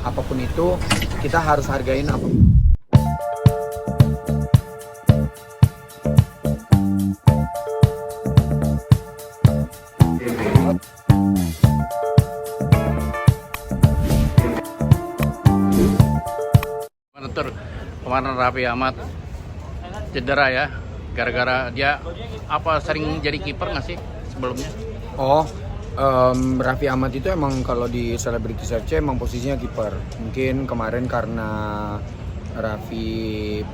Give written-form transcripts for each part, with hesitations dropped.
apapun itu kita harus hargain apa. Tur kemarin Raffi Ahmad cedera ya, gara-gara dia sering jadi kiper nggak sih sebelumnya? Raffi Ahmad itu emang kalau di Selebritis FC emang posisinya kiper. Mungkin kemarin karena Raffi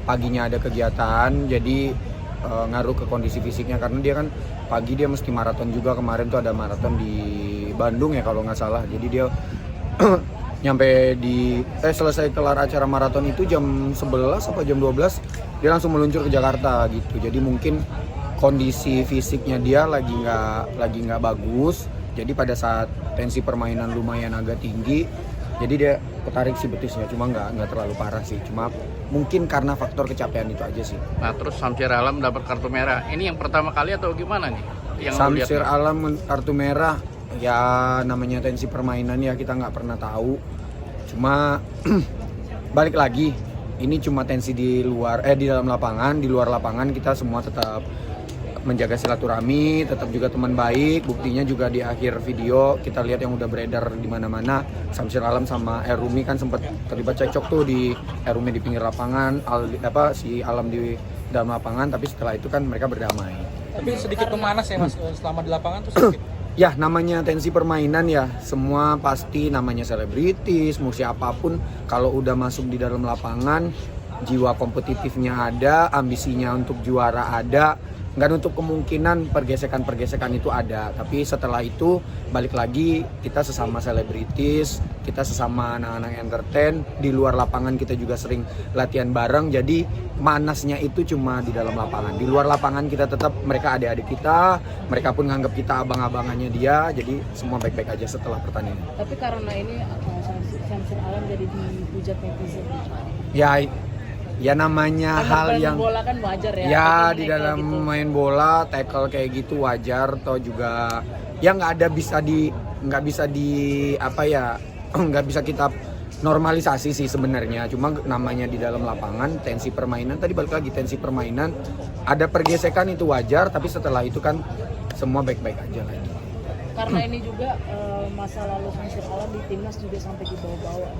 paginya ada kegiatan, jadi ngaruh ke kondisi fisiknya, karena dia kan pagi dia mesti maraton juga. Kemarin tuh ada maraton di Bandung ya kalau nggak salah. Jadi dia nyampe di selesai kelar acara maraton itu jam 11 atau jam 12 dia langsung meluncur ke Jakarta gitu. Jadi mungkin kondisi fisiknya dia lagi nggak bagus. Jadi pada saat tensi permainan lumayan agak tinggi, jadi dia ketarik si betisnya. Cuma nggak terlalu parah sih. Cuma mungkin karena faktor kecapean itu aja sih. Nah terus Samsir Alam dapat kartu merah. Ini yang pertama kali atau gimana nih? Samsir Alam kartu merah. Ya namanya tensi permainan ya, kita nggak pernah tahu. Cuma balik lagi, ini cuma tensi di dalam lapangan. Di luar lapangan kita semua tetap menjaga silaturahmi, tetap juga teman baik. Buktinya juga di akhir video kita lihat yang udah beredar di mana-mana, Samsir Alam sama Erumi kan sempat terlibat cekcok tuh di Erumi di pinggir lapangan, si Alam di dalam lapangan. Tapi setelah itu kan mereka berdamai. Tapi sedikit pemanas ya Mas selama di lapangan tuh sedikit. Ya namanya tensi permainan ya, semua pasti namanya selebritis, mau siapapun kalau udah masuk di dalam lapangan, jiwa kompetitifnya ada, ambisinya untuk juara ada, nggak untuk kemungkinan pergesekan itu ada. Tapi setelah itu balik lagi, kita sesama selebritis, kita sesama anak-anak entertain, di luar lapangan kita juga sering latihan bareng. Jadi manasnya itu cuma di dalam lapangan. Di luar lapangan kita tetap, mereka adik-adik kita, mereka pun nganggap kita abang-abangannya dia. Jadi semua baik-baik aja setelah pertandingan. Tapi karena ini Samsir Alam jadi dihujat netizen. Ya namanya hal yang bola kan wajar ya. Ya di dalam gitu. Main bola tackle kayak gitu wajar. Atau juga ya nggak bisa kita normalisasi sih sebenarnya. Cuma namanya di dalam lapangan tensi permainan, tadi balik lagi tensi permainan, ada pergesekan itu wajar. Tapi setelah itu kan semua baik-baik aja lagi. Karena ini juga masa lalu Samsir Alam di timnas juga sampai dibawa-bawa.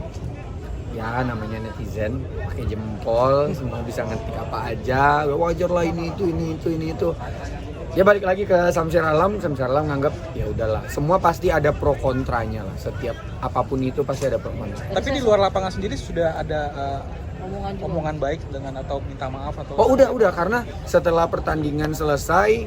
Ya namanya netizen pakai jempol, semua bisa ngetik apa aja, wajar lah ini itu. Ya balik lagi ke Samsir Alam nganggap ya udahlah, semua pasti ada pro kontranya lah, setiap apapun itu pasti ada pro kontra. Tapi di luar lapangan sendiri sudah ada omongan baik dengan atau minta maaf atau? Oh udah, karena setelah pertandingan selesai,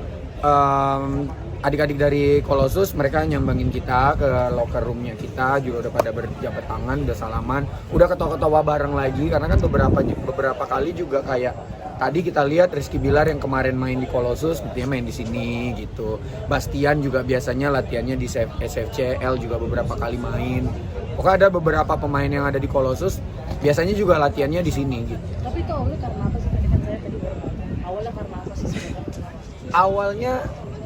adik-adik dari Colossus mereka nyambangin kita ke locker roomnya, kita juga udah pada berjabat tangan, udah salaman, udah ketawa-ketawa bareng lagi. Karena kan beberapa kali juga kayak tadi kita lihat Rizky Bilar yang kemarin main di Colossus, buktinya main di sini gitu. Bastian juga biasanya latihannya di SFCL, juga beberapa kali main. Pokoknya ada beberapa pemain yang ada di Colossus biasanya juga latihannya di sini gitu. Tapi itu awalnya karena apa sih? Tadi kan saya awalnya karena apa sih sebenarnya? Awalnya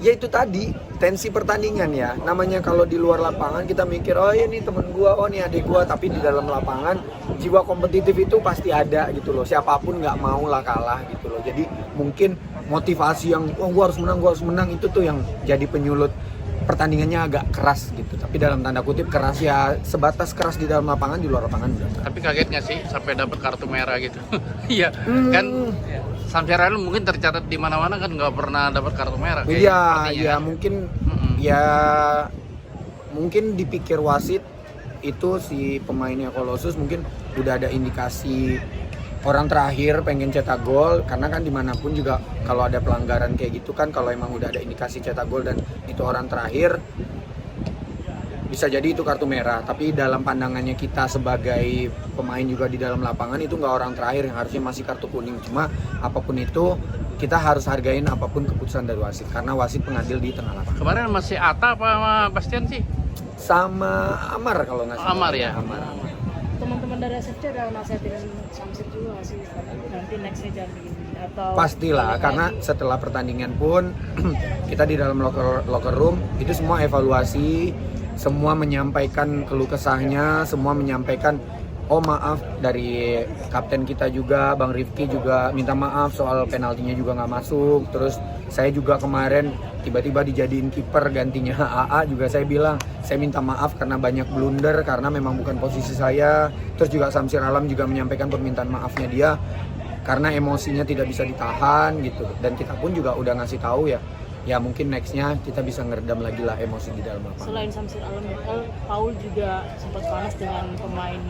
ya itu tadi, tensi pertandingan ya. Namanya kalau di luar lapangan kita mikir, oh ya ini temen gua, oh ini adik gua. Tapi di dalam lapangan jiwa kompetitif itu pasti ada gitu loh. Siapapun nggak mau lah kalah gitu loh. Jadi mungkin motivasi yang gua harus menang itu tuh yang jadi penyulut pertandingannya agak keras gitu. Tapi dalam tanda kutip keras ya, sebatas keras di dalam lapangan, di luar lapangan udah. Tapi kaget nggak sih sampai dapat kartu merah gitu? Iya kan. Samsir Alam mungkin tercatat di mana-mana kan nggak pernah dapat kartu merah. Iya, mungkin mungkin dipikir wasit itu si pemainnya Colossus mungkin udah ada indikasi orang terakhir pengen cetak gol, karena kan dimanapun juga kalau ada pelanggaran kayak gitu kan, kalau emang udah ada indikasi cetak gol dan itu orang terakhir, bisa jadi itu kartu merah. Tapi dalam pandangannya kita sebagai pemain juga di dalam lapangan, itu nggak orang terakhir yang harusnya masih kartu kuning. Cuma apapun itu kita harus hargain apapun keputusan dari wasit, karena wasit pengadil di tengah lapangan. Kemarin masih Atta apa sama Bastian sih? Sama Amar kalau nggak salah. Amar ya. Amar. Teman-teman dari SFC ada nasihatin Samsir juga nggak sih? Nanti nextnya jangan begini atau? Pastilah, karena setelah pertandingan pun kita di dalam locker room itu semua evaluasi semua menyampaikan keluh kesahnya, semua menyampaikan oh maaf, dari kapten kita juga, Bang Rifki juga minta maaf soal penaltinya juga nggak masuk. Terus saya juga kemarin tiba-tiba dijadiin kiper gantinya AA juga saya bilang saya minta maaf karena banyak blunder karena memang bukan posisi saya. Terus juga Samsir Alam juga menyampaikan permintaan maafnya dia karena emosinya tidak bisa ditahan gitu. Dan kita pun juga udah ngasih tahu ya mungkin nextnya kita bisa ngeredam lagi lah emosi di dalam lapangan. Selain Samsir Alam, Paul juga sempat panas dengan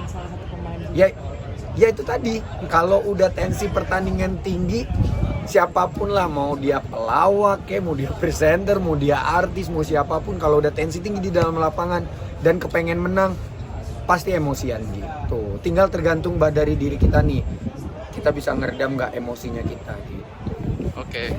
salah satu pemain. Ya itu tadi, kalau udah tensi pertandingan tinggi, siapapun lah, mau dia pelawak, mau dia presenter, mau dia artis, mau siapapun, kalau udah tensi tinggi di dalam lapangan dan kepengen menang, pasti emosian gitu. Tinggal tergantung dari diri kita nih, kita bisa ngeredam nggak emosinya kita gitu. Oke.